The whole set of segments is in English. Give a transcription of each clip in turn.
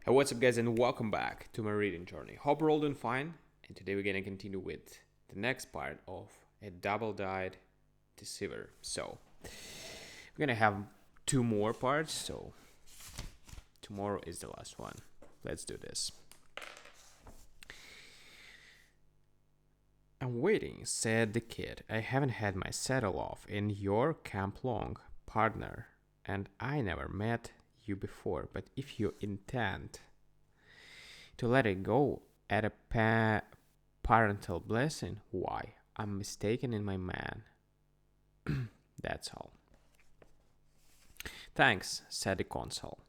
Hey, what's up, guys, and welcome back to my reading journey. Hope you're all doing fine. And today we're gonna continue with the next part of a double-dyed Deceiver. So we're gonna have two more parts. So tomorrow is the last one. Let's do this. I'm waiting, said the kid. I haven't had my saddle off in your camp long, partner, and I never met you before, but if you intend to let it go at a parental blessing, why, I'm mistaken in my man. That's all. Thanks, said the consul.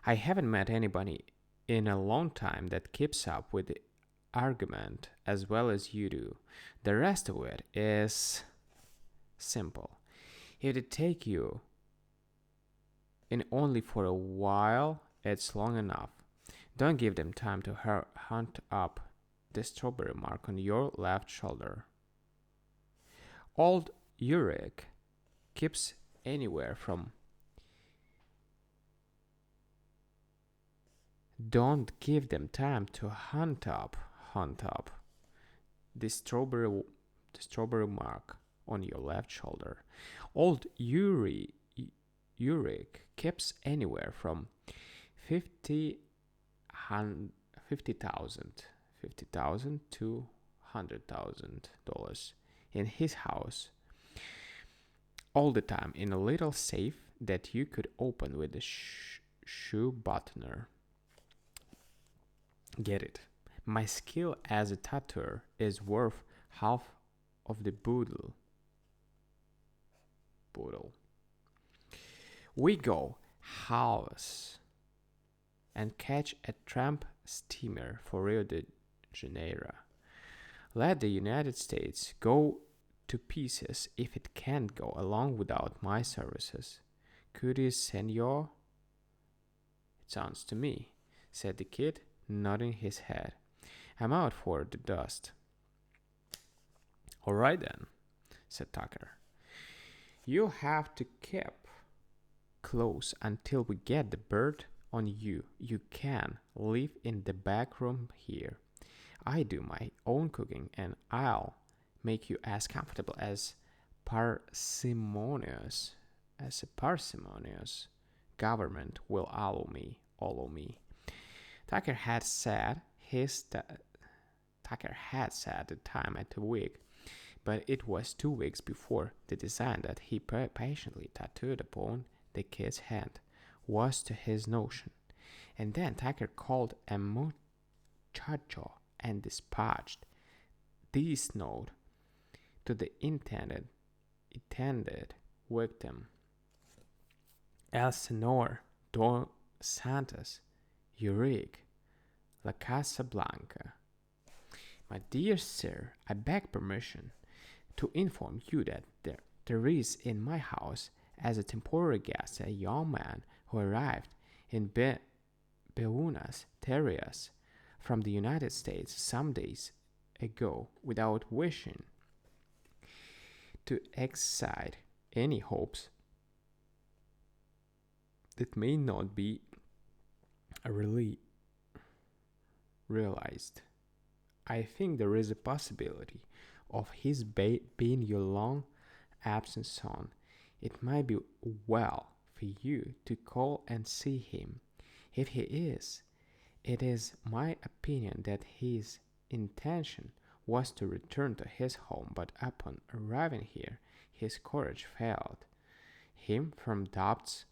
I haven't met anybody in a long time that keeps up with the argument as well as you do. The rest of it is simple. If it take you in only for a while, it's long enough. Don't give them time to hunt up the strawberry mark on your left shoulder. Old Uric keeps anywhere from. Don't give them time to hunt up the strawberry mark on your left shoulder. Old Uric keeps anywhere from 50,000 to $100,000 in his house all the time in a little safe that you could open with a shoe buttoner. Get it? My skill as a tattooer is worth half of the boodle. We go house and catch a tramp steamer for Rio de Janeiro. Let the United States go to pieces if it can't go along without my services. Curious, senor? It sounds to me, said the kid, nodding his head. I'm out for the dust. All right then, said Tucker. You have to keep close until we get the bird on you. You can live in the back room here. I do my own cooking and I'll make you as comfortable as parsimonious as a parsimonious government will allow me. Tucker had said the time at a week, but it was 2 weeks before the design that he patiently tattooed upon the kid's hand was to his notion. And then Tucker called a muchacho and dispatched this note to the intended victim. El Senor Don Santos, Urique, La Casa Blanca. My dear sir, I beg permission to inform you that there is in my house as a temporary guest a young man who arrived in Buenos Aires from the United States some days ago without wishing to excite any hopes that may not be really realized. I think there is a possibility of his being your long absent son. It might be well for you to call and see him. If he is, it is my opinion that his intention was to return to his home, but upon arriving here, his courage failed him from doubts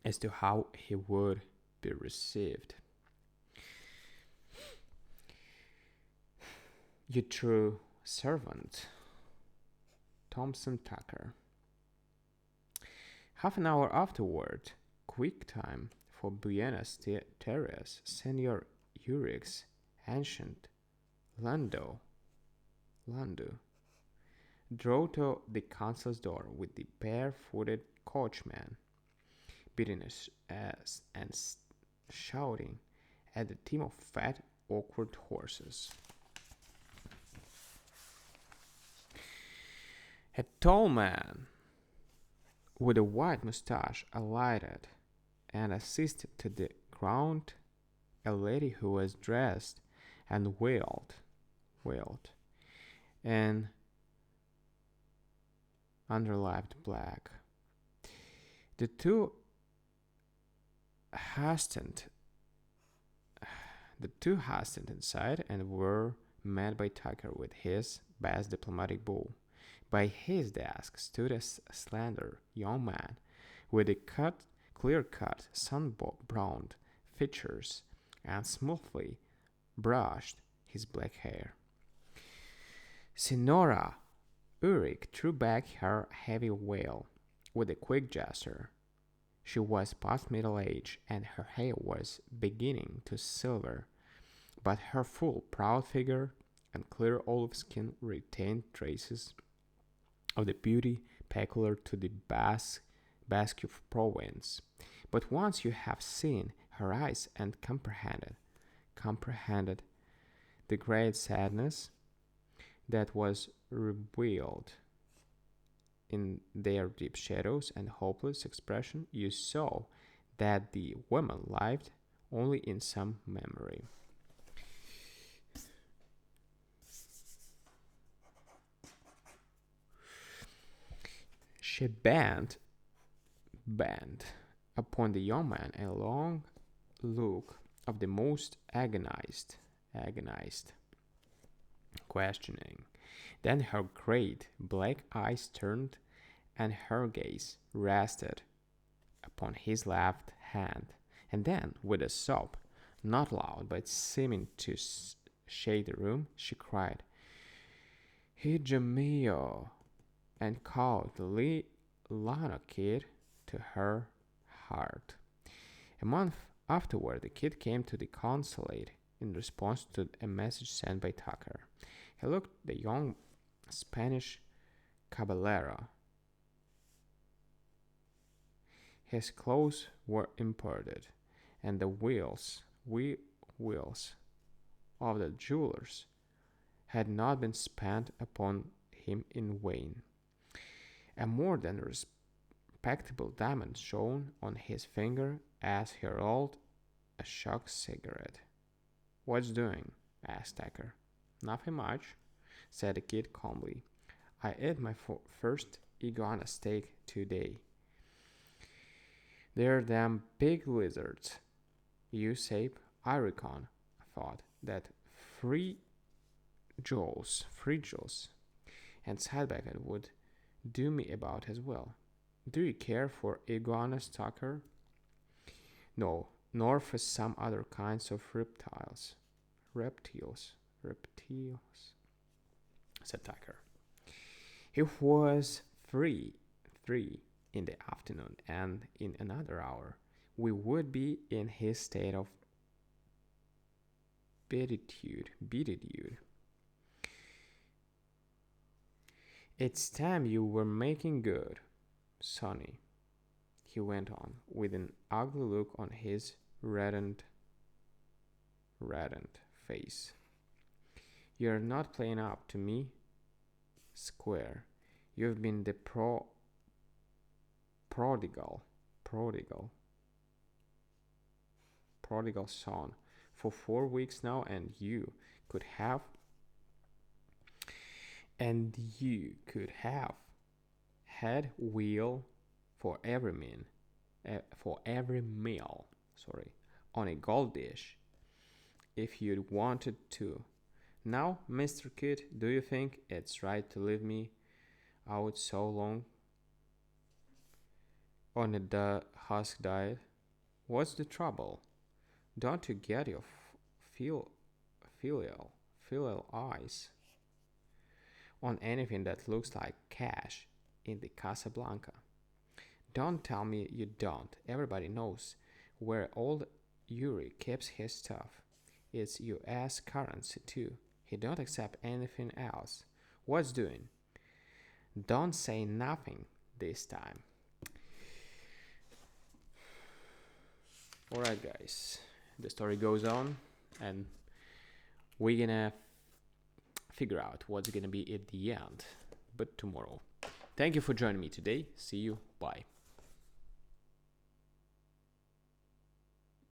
as to how he would be received. Your true servant, Thompson Tucker. Half an hour afterward, quick time for Buenos Aires, Senor Uric's ancient Lando drove to the consul's door with the bare-footed coachman beating ass and shouting at the team of fat, awkward horses. A tall man with a white mustache alighted and assisted to the encountered a lady who was dressed and veiled, and underlived black. The two hastened the two hastened inside and were met by Tucker with his best diplomatic bow. By his desk stood a slender young man with clear-cut, sun-browned features and smoothly brushed his black hair. Senora Ulrich threw back her heavy veil with a quick gesture. She was past middle age and her hair was beginning to silver, but her full, proud figure and clear olive skin retained traces of the beauty peculiar to the Basque province. But once you have seen her eyes and comprehended the great sadness that was revealed in their deep shadows and hopeless expression, you saw that the woman lived only in some memory. She bent upon the young man a long look of the most agonized, questioning. Then her great black eyes turned, and her gaze rested upon his left hand. And then, with a sob, not loud but seeming to shake the room, she cried, "Hija mio," and called the Lana kid to her heart. A month afterward, the kid came to the consulate in response to a message sent by Tucker. He looked the young Spanish caballero. His clothes were imported, and the wheels of the jewelers had not been spent upon him in vain. A more than respectable diamond shone on his finger as he rolled a shock cigarette. "What's doing?" asked Tucker. "Nothing much," said the kid calmly. "I ate my first iguana steak today. They're damn big lizards. You sape, I reckon," thought that free jewels, and sideback would do me about as well. Do you care for iguanas, Tucker? No, nor for some other kinds of reptiles, said Tucker. It was three in the afternoon, and in another hour we would be in his state of beatitude. "It's time you were making good, Sonny," he went on, with an ugly look on his reddened face. "You're not playing up to me square. You've been the prodigal son for 4 weeks now, and you could have had wheel for every meal, on a gold dish if you'd wanted to. Now, Mr. Kid, do you think it's right to leave me out so long on a husk diet? What's the trouble? Don't you get your filial eyes on anything that looks like cash in the Casablanca? Don't tell me you don't. Everybody knows where old Yuri keeps his stuff. It's U.S. currency too. He don't accept anything else. What's doing? Don't say nothing this time." Alright guys, the story goes on and we're gonna figure out what's gonna be at the end, but tomorrow. Thank you for joining me today. See you. Bye.